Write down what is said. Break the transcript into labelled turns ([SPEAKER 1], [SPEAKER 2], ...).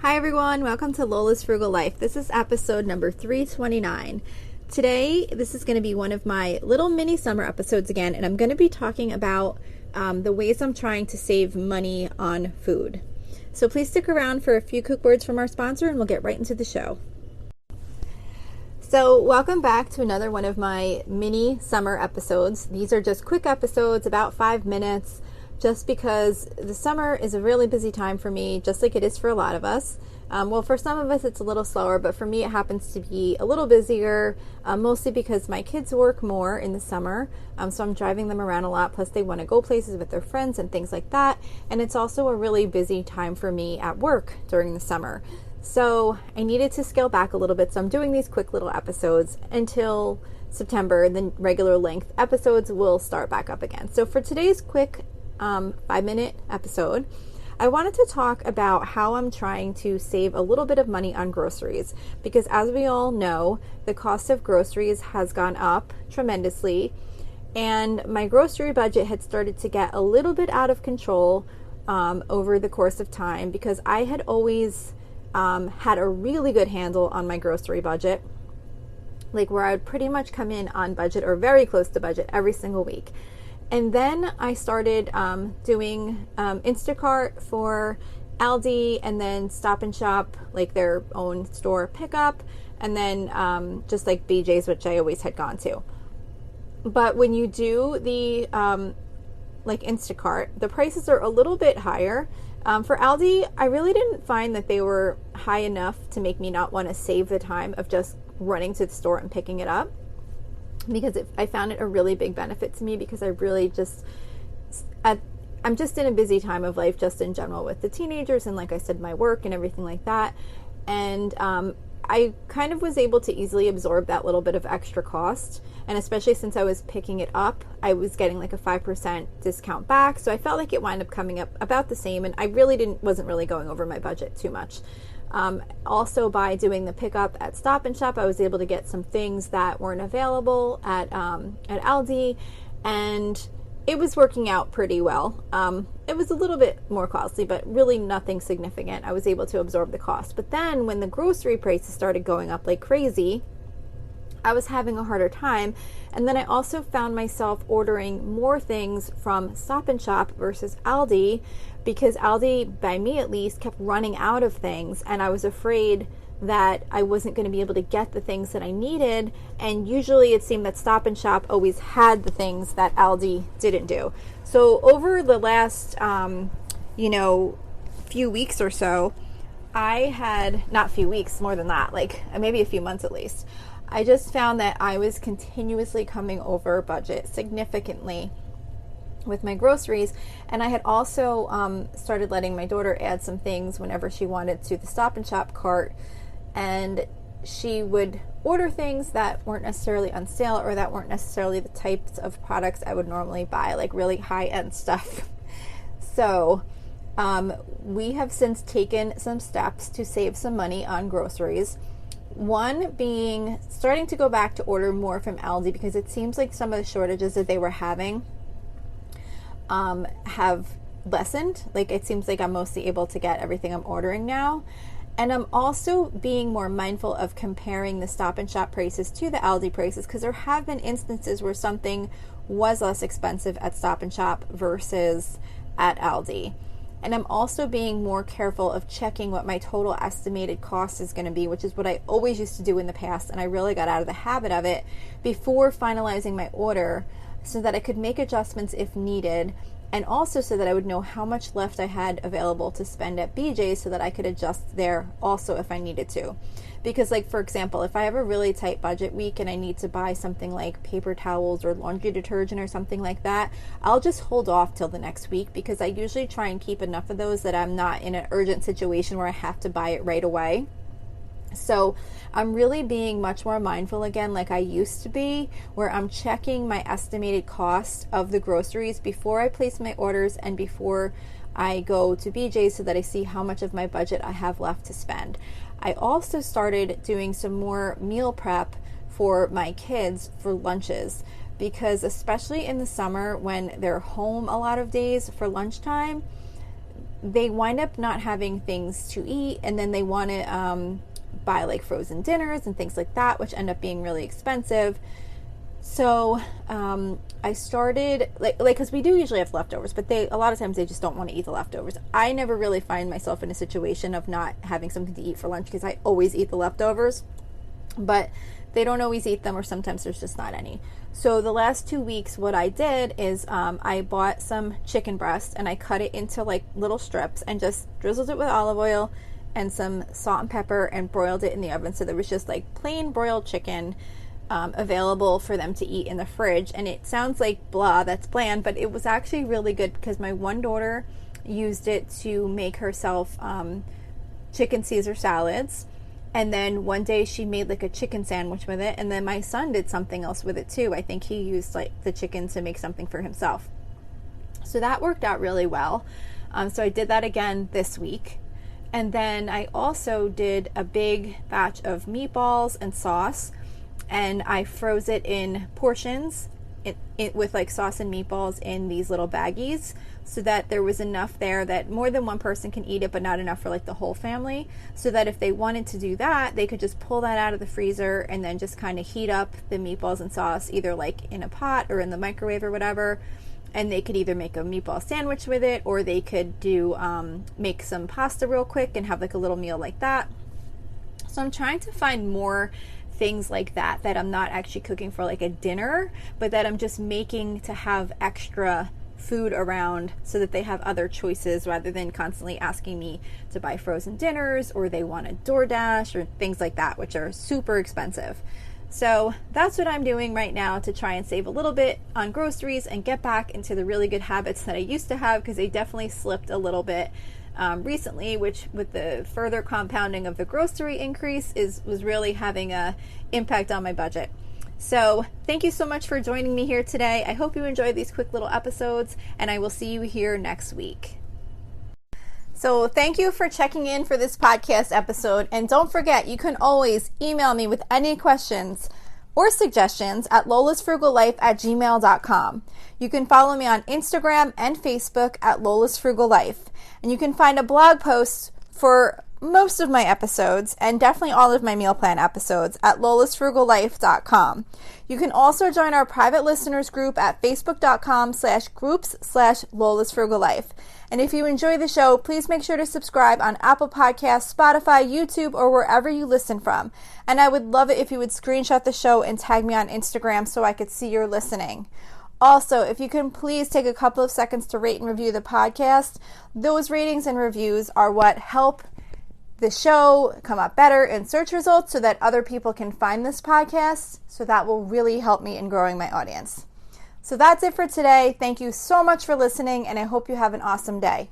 [SPEAKER 1] Hi everyone, welcome to Lola's Frugal Life. This is episode number 329. Today, this is going to be one of my little mini summer episodes again, and I'm going to be talking about the ways I'm trying to save money on food. So please stick around for a few quick words from our sponsor and we'll get right into the show. So welcome back to another one of my mini summer episodes. These are just quick episodes, about 5 minutes, just because the summer is a really busy time for me, just like it is for a lot of us. Well, for some of us, it's a little slower, but for me, it happens to be a little busier, mostly because my kids work more in the summer. So I'm driving them around a lot. Plus, they want to go places with their friends and things like that. And it's also a really busy time for me at work during the summer. So I needed to scale back a little bit. So I'm doing these quick little episodes until September. The regular length episodes will start back up again. So for today's quick 5-minute episode, I wanted to talk about how I'm trying to save a little bit of money on groceries, because as we all know, the cost of groceries has gone up tremendously, and my grocery budget had started to get a little bit out of control over the course of time, because I had always had a really good handle on my grocery budget, like where I would pretty much come in on budget or very close to budget every single week. And then I started doing Instacart for Aldi, and then Stop and Shop, like their own store pickup, and then just like BJ's, which I always had gone to. But when you do the like Instacart, the prices are a little bit higher. For Aldi, I really didn't find that they were high enough to make me not want to save the time of just running to the store and picking it up, because I found it a really big benefit to me, because I really just, I'm just in a busy time of life just in general with the teenagers and, like I said, my work and everything like that. And I kind of was able to easily absorb that little bit of extra cost. And especially since I was picking it up, I was getting like a 5% discount back. So I felt like it wound up coming up about the same. And I really wasn't really going over my budget too much. Also, by doing the pickup at Stop and Shop, I was able to get some things that weren't available at Aldi, and it was working out pretty well. It was a little bit more costly, but really nothing significant. I was able to absorb the cost. But then when the grocery prices started going up like crazy, I was having a harder time. And then I also found myself ordering more things from Stop and Shop versus Aldi, because Aldi, by me at least, kept running out of things, and I was afraid that I wasn't going to be able to get the things that I needed. And usually it seemed that Stop and Shop always had the things that Aldi didn't do. So over the last few weeks or so, I had, not few weeks, more than that, like maybe a few months at least, I just found that I was continuously coming over budget significantly with my groceries. And I had also started letting my daughter add some things whenever she wanted to the Stop and Shop cart, and she would order things that weren't necessarily on sale or that weren't necessarily the types of products I would normally buy, like really high-end stuff. So we have since taken some steps to save some money on groceries. One being starting to go back to order more from Aldi, because it seems like some of the shortages that they were having have lessened. Like it seems like I'm mostly able to get everything I'm ordering now. And I'm also being more mindful of comparing the Stop and Shop prices to the Aldi prices, because there have been instances where something was less expensive at Stop and Shop versus at Aldi. And I'm also being more careful of checking what my total estimated cost is going to be, which is what I always used to do in the past, and I really got out of the habit of it, before finalizing my order, so that I could make adjustments if needed, and also so that I would know how much left I had available to spend at BJ's, so that I could adjust there also if I needed to. Because, like, for example, if I have a really tight budget week and I need to buy something like paper towels or laundry detergent or something like that, I'll just hold off till the next week, because I usually try and keep enough of those that I'm not in an urgent situation where I have to buy it right away. So I'm really being much more mindful again, like I used to be, where I'm checking my estimated cost of the groceries before I place my orders and before I go to BJ's, so that I see how much of my budget I have left to spend. I also started doing some more meal prep for my kids for lunches, because especially in the summer when they're home a lot of days for lunchtime, they wind up not having things to eat, and then they want to buy like frozen dinners and things like that, which end up being really expensive. So I started like because we do usually have leftovers, but a lot of times they just don't want to eat the leftovers. I never really find myself in a situation of not having something to eat for lunch because I always eat the leftovers, but they don't always eat them, or sometimes there's just not any. So the last 2 weeks, what I did is I bought some chicken breast and I cut it into like little strips and just drizzled it with olive oil and some salt and pepper and broiled it in the oven. So there was just like plain broiled chicken available for them to eat in the fridge. And it sounds like blah, that's bland, but it was actually really good because my one daughter used it to make herself chicken Caesar salads. And then one day she made like a chicken sandwich with it. And then my son did something else with it too. I think he used like the chicken to make something for himself. So that worked out really well. So I did that again this week. And then I also did a big batch of meatballs and sauce. And I froze it in portions with like sauce and meatballs in these little baggies, so that there was enough there that more than one person can eat it, but not enough for like the whole family, so that if they wanted to do that, they could just pull that out of the freezer and then just kind of heat up the meatballs and sauce either like in a pot or in the microwave or whatever, and they could either make a meatball sandwich with it, or they could do make some pasta real quick and have like a little meal like that. So I'm trying to find more things like that I'm not actually cooking for like a dinner, but that I'm just making to have extra food around so that they have other choices rather than constantly asking me to buy frozen dinners, or they want a DoorDash or things like that, which are super expensive. So that's what I'm doing right now to try and save a little bit on groceries and get back into the really good habits that I used to have, because they definitely slipped a little bit recently, which with the further compounding of the grocery increase was really having a impact on my budget. So thank you so much for joining me here today. I hope you enjoyed these quick little episodes, and I will see you here next week. So thank you for checking in for this podcast episode. And don't forget, you can always email me with any questions or suggestions at lolasfrugallife@gmail.com. You can follow me on Instagram and Facebook at lolasfrugallife. And you can find a blog post for most of my episodes and definitely all of my meal plan episodes at lolasfrugallife.com. You can also join our private listeners group at facebook.com/groups/lolasfrugallife. And if you enjoy the show, please make sure to subscribe on Apple Podcasts, Spotify, YouTube, or wherever you listen from. And I would love it if you would screenshot the show and tag me on Instagram so I could see you're listening. Also, if you can please take a couple of seconds to rate and review the podcast. Those ratings and reviews are what help the show come up better in search results so that other people can find this podcast. So that will really help me in growing my audience. So that's it for today. Thank you so much for listening, and I hope you have an awesome day.